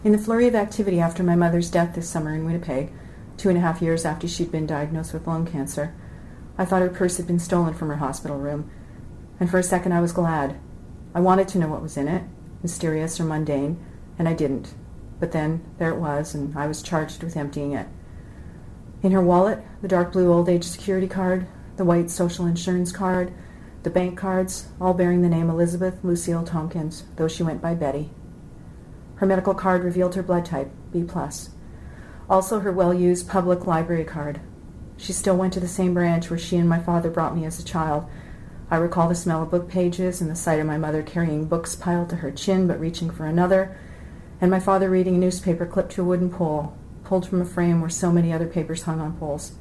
In the flurry of activity after my mother's death this summer in Winnipeg, 2.5 years after she'd been diagnosed with lung cancer, I thought her purse had been stolen from her hospital room, and for a second I was glad. I wanted to know what was in it, mysterious or mundane, and I didn't. But then, there it was, and I was charged with emptying it. In her wallet, the dark blue old age security card, the white social insurance card, the bank cards, all bearing the name Elizabeth Lucille Tompkins, though she went by Betty. Her medical card revealed her blood type, B+. Also her well-used public library card. She still went to the same branch where she and my father brought me as a child. I recall the smell of book pages and the sight of my mother carrying books piled to her chin but reaching for another, and my father reading a newspaper clipped to a wooden pole, pulled from a frame where so many other papers hung on poles.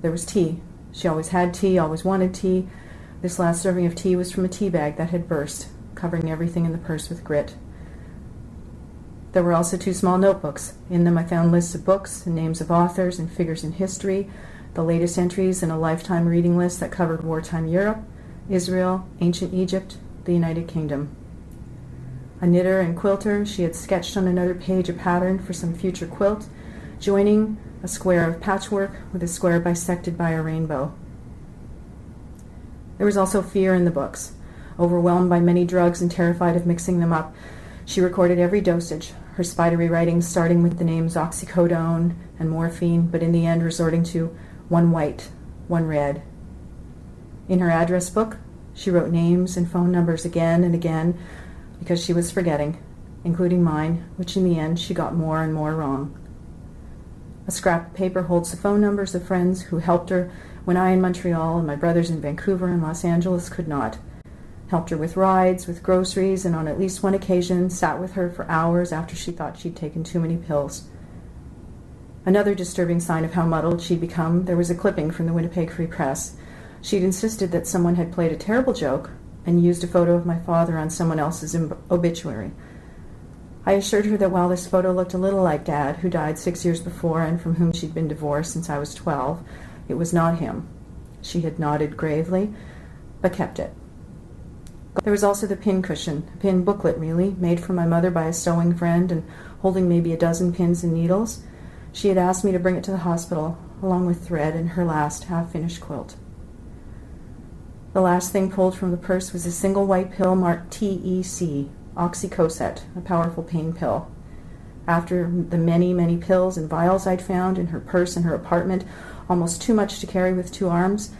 There was tea. She always had tea, always wanted tea. This last serving of tea was from a tea bag that had burst, covering everything in the purse with grit. There were also 2 small notebooks. In them I found lists of books and names of authors and figures in history, the latest entries in a lifetime reading list that covered wartime Europe, Israel, ancient Egypt, the United Kingdom. A knitter and quilter, she had sketched on another page a pattern for some future quilt, joining a square of patchwork with a square bisected by a rainbow. There was also fear in the books. Overwhelmed by many drugs and terrified of mixing them up, she recorded every dosage, her spidery writing starting with the names oxycodone and morphine, but in the end resorting to 1 white, 1 red. In her address book, she wrote names and phone numbers again and again because she was forgetting, including mine, which in the end she got more and more wrong. A scrap of paper holds the phone numbers of friends who helped her when I in Montreal and my brothers in Vancouver and Los Angeles could not. Helped her with rides, with groceries, and on at least one occasion sat with her for hours after she thought she'd taken too many pills. Another disturbing sign of how muddled she'd become, there was a clipping from the Winnipeg Free Press. She'd insisted that someone had played a terrible joke and used a photo of my father on someone else's obituary. I assured her that while this photo looked a little like Dad, who died 6 years before and from whom she'd been divorced since I was 12, it was not him. She had nodded gravely, but kept it. There was also the pin cushion, a pin booklet really, made for my mother by a sewing friend and holding maybe a dozen pins and needles. She had asked me to bring it to the hospital, along with thread and her last half-finished quilt. The last thing pulled from the purse was a single white pill marked TEC, oxycocet, a powerful pain pill. After the many, many pills and vials I'd found in her purse in her apartment, almost too much to carry with 2 arms,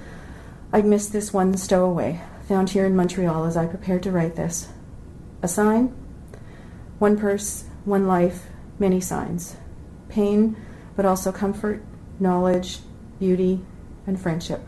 I'd missed this one stowaway, found here in Montreal as I prepared to write this. A sign? 1 purse, 1 life, many signs. Pain, but also comfort, knowledge, beauty, and friendship.